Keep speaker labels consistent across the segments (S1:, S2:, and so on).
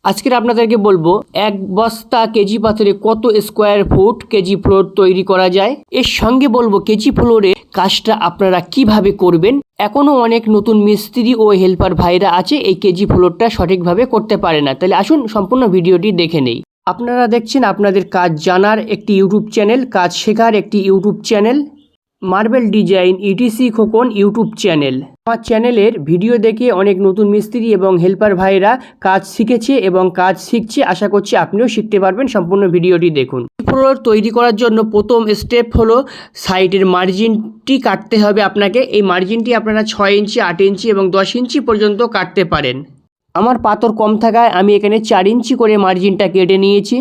S1: আজকের আপনাদেরকে বলবো এক বস্তা কেজি পাথরে কত স্কোয়ার ফুট কেজি ফ্লোর তৈরি করা যায়। এর সঙ্গে বলবো কেজি ফ্লোরে কাজটা আপনারা কিভাবে করবেন। এখনও অনেক নতুন মিস্ত্রি ও হেল্পার ভাইরা আছে এই কেজি ফ্লোরটা সঠিকভাবে করতে পারে না। তাহলে আসুন সম্পূর্ণ ভিডিওটি দেখে নেই। আপনারা দেখছেন আপনাদের কাজ জানার একটি ইউটিউব চ্যানেল, কাজ শেখার একটি YouTube channel, marble design etc Khokon YouTube channel. আমার চ্যানেলের ভিডিও দেখে অনেক নতুন মিস্ত্রি এবং হেল্পার ভাইরা কাজ শিখেছে এবং কাজ শিখছে। আশা করছি আপনিও শিখতে পারবেন। সম্পূর্ণ ভিডিওটি দেখুন। ফ্লোর তৈরি করার জন্য প্রথম স্টেপ হলো সাইডের মার্জিনটি কাটতে হবে আপনাকে। এই মার্জিনটি আপনারা 6 ইঞ্চি, 8 ইঞ্চি এবং 10 ইঞ্চি পর্যন্ত কাটতে পারেন। আমার পাথর কম থাকায় আমি এখানে 4 ইঞ্চি করে মার্জিনটা কেটে নিয়েছি।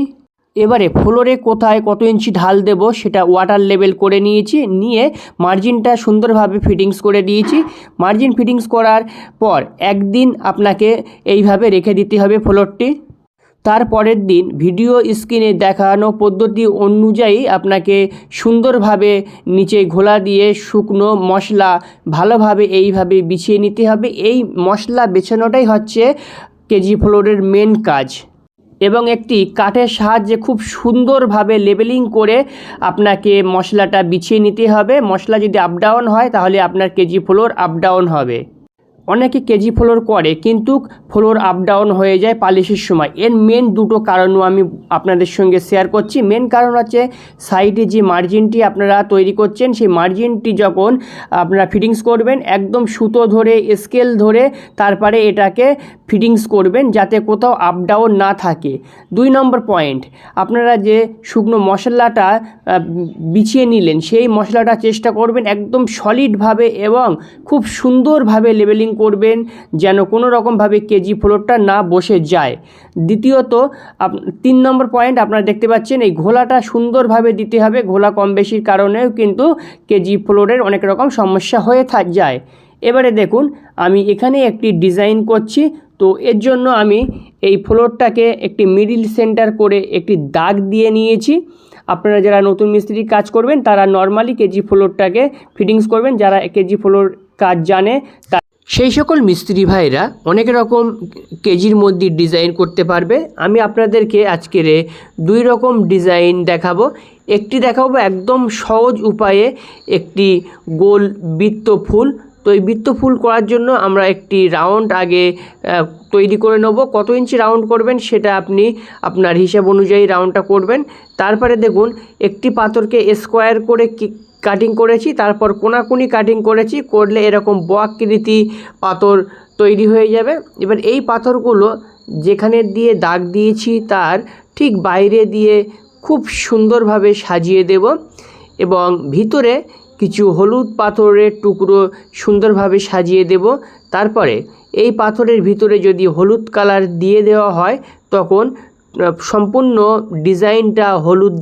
S1: এবারে ফ্লোরে কোথায় কত ইঞ্চি ঢাল দেব সেটা ওয়াটার লেভেল করে নিয়ে মার্জিনটা সুন্দরভাবে ফিটিংস করে দিয়েছি। মার্জিন ফিটিংস করার পর একদিন আপনাকে এইভাবে রেখে দিতে হবে ফ্লোরটি। তারপরের দিন ভিডিও স্ক্রিনে দেখানো পদ্ধতি অনুযায়ী আপনাকে সুন্দরভাবে নিচে ঘোলা দিয়ে শুকনো মশলা ভালোভাবে এইভাবে বিছিয়ে নিতে হবে। এই মশলা বেছানোটাই হচ্ছে কেজি ফ্লোরের মেন কাজ। এবং একটি কাঠের সাহায্যে খুব সুন্দরভাবে লেবেলিং করে আপনাকে মশলাটা বিছিয়ে নিতে হবে। মশলা যদি আপ ডাউন হয় তাহলে আপনার কেজি ফ্লোর আপ ডাউন হবে। অনেকে কেজি ফ্লোর করে কিন্তু ফ্লোর আপ ডাউন হয়ে যায় পালিশের সময়। এর মেন দুটো কারণও আমি আপনাদের সঙ্গে শেয়ার করছি। মেন কারণ হচ্ছে সাইডে যে মার্জিনটি আপনারা তৈরি করছেন সেই মার্জিনটি যখন আপনারা ফিটিংস করবেন একদম সুতো ধরে স্কেল ধরে তারপরে এটাকে ফিটিংস করবেন যাতে কোথাও আপ ডাউন না থাকে। 2 নম্বর পয়েন্ট, আপনারা যে শুকনো মশলাটা বিছিয়ে নিলেন সেই মশলাটা চেষ্টা করবেন একদম সলিডভাবে এবং খুব সুন্দরভাবে লেবেলিং করবেন যেন কোনো রকমভাবে কেজি ফ্লোরটা না বসে যায়। দ্বিতীয়ত 3 নম্বর পয়েন্ট, আপনারা দেখতে পাচ্ছেন এই ঘোলাটা সুন্দরভাবে দিতে হবে। ঘোলা কম বেশির কারণেও কিন্তু কেজি ফ্লোরের অনেক রকম সমস্যা হয়ে যায়। এবারে দেখুন আমি এখানে একটি ডিজাইন করছি। তো এর জন্য আমি এই ফ্লোরটাকে একটি মিডিল সেন্টার করে একটি দাগ দিয়ে নিয়েছি। আপনারা যারা নতুন মিস্ত্রি কাজ করবেন তারা নর্মালি কেজি ফ্লোরটাকে ফিটিংস করবেন। যারা কেজি ফ্লোর কাজ জানে সেই সকল মিস্ত্রি ভাইরা অনেক রকম কেজির মধ্যে ডিজাইন করতে পারবে। আমি আপনাদেরকে আজকের 2 রকম ডিজাইন দেখাবো। একটি দেখাবো একদম সহজ উপায়ে একটি গোল বৃত্ত ফুল। তো এই বৃত্ত ফুল করার জন্য আমরা একটি রাউন্ড আগে তৈরি করে নেব। কত ইঞ্চি রাউন্ড করবেন সেটা আপনি আপনার হিসাব অনুযায়ী রাউন্ডটা করবেন। তারপরে দেখুন একটি পাথরকে স্কোয়ার করে কাটিং করেছি, তারপর কোনাকুনি কাটিং করেছি। করলে এরকম বক্রাকৃতি পাথর তৈরি হয়ে যাবে। এবার এই পাথরগুলো যেখানে দিয়ে দাগ দিয়েছি তার ঠিক বাইরে দিয়ে খুব সুন্দরভাবে সাজিয়ে দেব এবং ভিতরে কিছু হলুদ পাথরের টুকরো সুন্দরভাবে সাজিয়ে দেব। তারপরে এই পাথরের ভিতরে যদি হলুদ কালার দিয়ে দেওয়া হয় তখন সম্পূর্ণ ডিজাইনটা হলুদ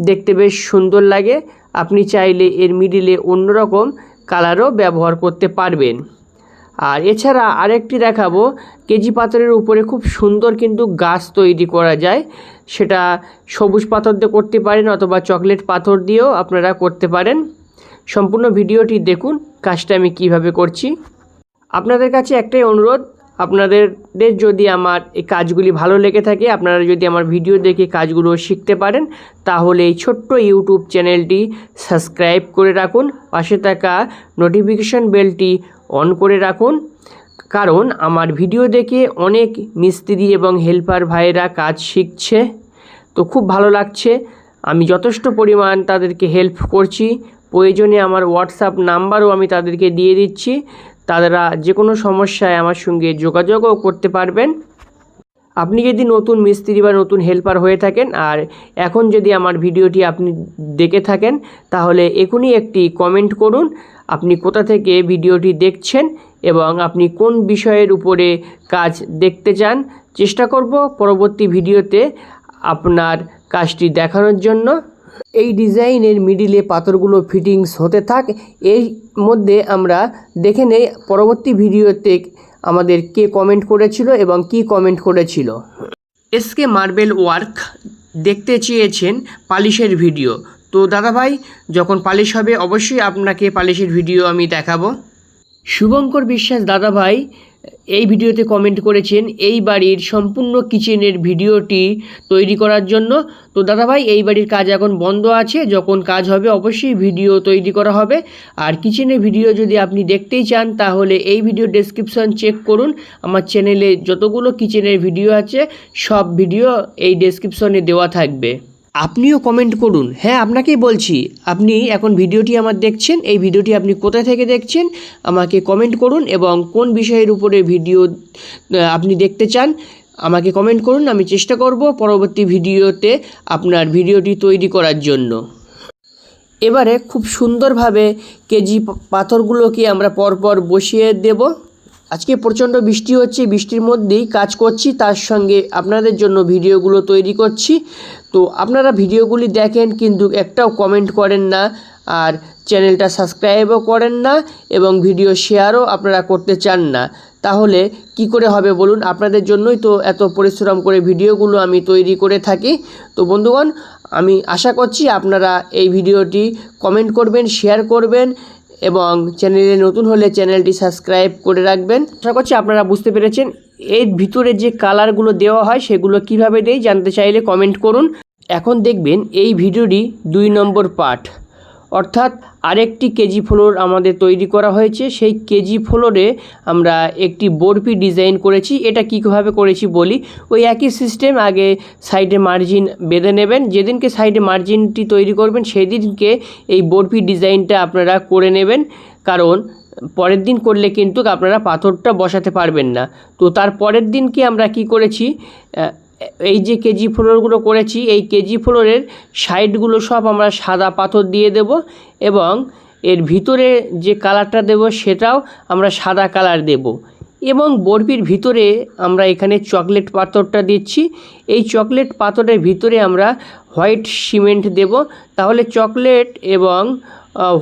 S1: দেখতে বেশ সুন্দর লাগে। আপনি চাইলে এর মিডিলে অন্যরকম কালারও ব্যবহার করতে পারবেন। আর এছাড়া আরেকটি দেখাবো কেজি পাথরের উপরে খুব সুন্দর কিন্তু গাছ তৈরি করা যায়। সেটা সবুজ পাথর দিয়ে করতে পারেন অথবা চকলেট পাথর দিয়েও আপনারা করতে পারেন। সম্পূর্ণ ভিডিওটি দেখুন কাজটা আমি কিভাবে করছি। আপনাদের কাছে একটাই অনুরোধ, আপনাদের যদি আমার এই কাজগুলি ভালো লেগে থাকে, আপনারা যদি আমার ভিডিও দেখে কাজগুলো শিখতে পারেন তাহলে এই ছোট্ট ইউটিউব চ্যানেলটি সাবস্ক্রাইব করে রাখুন। পাশে থাকা নোটিফিকেশন বেলটি অন করে রাখুন, কারণ আমার ভিডিও দেখে অনেক মিস্ত্রি এবং হেল্পার ভাইয়েরা কাজ শিখছে। তো খুব ভালো লাগছে। আমি যথেষ্ট পরিমাণ তাদেরকে হেল্প করছি। প্রয়োজনে আমার হোয়াটসঅ্যাপ নাম্বারও আমি তাদেরকে দিয়ে দিচ্ছি। তারা যে কোনো সমস্যায় আমার সঙ্গে যোগাযোগও করতে পারবেন। আপনি যদি নতুন মিস্ত্রি বা নতুন হেল্পার হয়ে থাকেন আর এখন যদি আমার ভিডিওটি আপনি দেখে থাকেন তাহলে এখনই একটি কমেন্ট করুন আপনি কোথা থেকে ভিডিওটি দেখছেন এবং আপনি কোন বিষয়ের উপরে কাজ দেখতে চান। চেষ্টা করব পরবর্তী ভিডিওতে আপনার কাজটি দেখানোর জন্য। এই ডিজাইনের মিডিলে পাথরগুলো ফিটিংস হতে থাক। এর মধ্যে আমরা দেখে নেই পরবর্তী ভিডিওতে আমাদের কে কমেন্ট করেছিল এবং কি কমেন্ট করেছিল। এসকে মার্বেল ওয়ার্ক দেখতে চেয়েছেন পালিশের ভিডিও। তো দাদাভাই যখন পালিশ হবে অবশ্যই আপনাকে পালিশের ভিডিও আমি দেখাবো। শুভঙ্কর বিশ্বাস দাদাভাই এই ভিডিওতে কমেন্ট করেছেন এই বাড়ির সম্পূর্ণ কিচেনের ভিডিওটি তৈরি করার জন্য। তো দাদাভাই এই বাড়ির কাজ এখন বন্ধ আছে, যখন কাজ হবে অবশ্যই ভিডিও তৈরি করা হবে। আর কিচেনের ভিডিও যদি আপনি দেখতেই চান তাহলে এই ভিডিও ডেসক্রিপশন চেক করুন, আমার চ্যানেলে যতগুলো কিচেনের ভিডিও আছে সব ভিডিও এই ডেসক্রিপশনে দেওয়া থাকবে। আপনিও কমেন্ট করুন। হ্যাঁ, আপনাকেই বলছি, আপনি এখন ভিডিওটি আমার দেখছেন, এই ভিডিওটি আপনি কোথা থেকে দেখছেন আমাকে কমেন্ট করুন, এবং কোন বিষয়ের উপরে ভিডিও আপনি দেখতে চান আমাকে কমেন্ট করুন। আমি চেষ্টা করব পরবর্তী ভিডিওতে আপনার ভিডিওটি তৈরি করার জন্য। এবারে খুব সুন্দরভাবে কেজি পাথরগুলোকে আমরা পরপর বসিয়ে দেব। আজকে প্রচণ্ড বৃষ্টি হচ্ছে, বৃষ্টির মধ্যেই কাজ করছি, তার সঙ্গে আপনাদের জন্য ভিডিওগুলো তৈরি করছি। তো আপনারা ভিডিওগুলি দেখেন কিন্তু একটাও কমেন্ট করেন না, আর চ্যানেলটা সাবস্ক্রাইবও করেন না, এবং ভিডিও শেয়ারও আপনারা করতে চান না। তাহলে কি করে হবে বলুন? আপনাদের জন্যই তো এত পরিশ্রম করে ভিডিওগুলো আমি তৈরি করে থাকি। তো বন্ধুগণ, আমি আশা করছি আপনারা এই ভিডিওটি কমেন্ট করবেন, শেয়ার করবেন, এবং চ্যানেলে নতুন হলে চ্যানেলটি সাবস্ক্রাইব করে রাখবেন। আশা করছি আপনারা বুঝতে পেরেছেন। এর ভিতরে যে কালারগুলো দেওয়া হয় সেগুলো কিভাবে দেই জানতে চাইলে কমেন্ট করুন। এখন দেখবেন এই ভিডিওটি 2 নম্বর পার্ট, অর্থাৎ আরেকটি কেজি ফ্লোর আমাদের তৈরি করা হয়েছে। সেই কেজি ফ্লোরে আমরা একটি বরফি ডিজাইন করেছি। এটা কীভাবে করেছি বলি। ওই একই সিস্টেম, আগে সাইডে মার্জিন বেঁধে নেবেন, যেদিনকে সাইডে মার্জিনটি তৈরি করবেন সেই দিনকে এই বরফি ডিজাইনটা আপনারা করে নেবেন, কারণ পরের দিন করলে কিন্তু আপনারা পাথরটা বসাতে পারবেন না। তো তার পরের দিনকে আমরা কি করেছি, এই যে কেজি ফ্লোরগুলো করেছি এই কেজি ফ্লোরের সাইডগুলো সব আমরা সাদা পাথর দিয়ে দেব, এবং এর ভিতরে যে কালারটা দেব সেটাও আমরা সাদা কালার দেব। এবং বরফির ভিতরে আমরা এখানে চকলেট পাথরটা দিচ্ছি। এই চকলেট পাথরের ভিতরে আমরা হোয়াইট সিমেন্ট দেব, তাহলে চকলেট এবং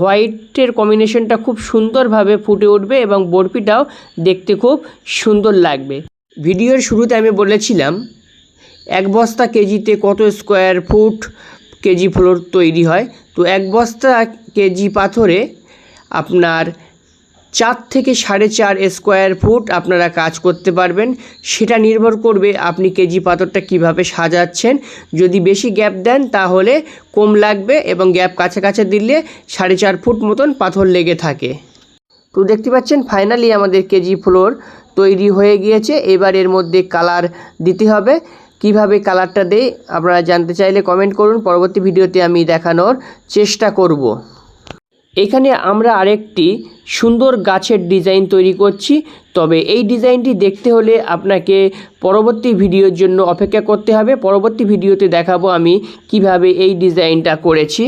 S1: হোয়াইটের কম্বিনেশনটা খুব সুন্দরভাবে ফুটে উঠবে, এবং বরফিটাও দেখতে খুব সুন্দর লাগবে। ভিডিওর শুরুতে আমি বলেছিলাম 1 বস্তা কেজিতে কত স্কোয়ার ফুট কেজি ফ্লোর তৈরি হয়। তো 1 বস্তা কেজি পাথরে আপনার 4 থেকে 4.5 স্কোয়ার ফুট আপনারা কাজ করতে পারবেন। সেটা নির্ভর করবে আপনি কেজি পাথরটা কিভাবে সাজাচ্ছেন। যদি বেশি গ্যাপ দেন তাহলে কম লাগবে, এবং গ্যাপ কাছাকাছি দিলে 4.5 ফুট মতন পাথর লেগে থাকে। তো দেখতে পাচ্ছেন ফাইনালি আমাদের কেজি ফ্লোর তৈরি হয়ে গিয়েছে। এবার এর মধ্যে কালার দিতে হবে। কিভাবে কালারটা দেই আপনারা জানতে চাইলে কমেন্ট করুন, পরবর্তী ভিডিওতে আমি দেখানোর চেষ্টা করব। এখানে আমরা আরেকটি সুন্দর গাছের ডিজাইন তৈরি করছি, তবে এই ডিজাইনটি দেখতে হলে আপনাকে পরবর্তী ভিডিওর জন্য অপেক্ষা করতে হবে। পরবর্তী ভিডিওতে দেখাবো আমি কিভাবে এই ডিজাইনটা করেছি।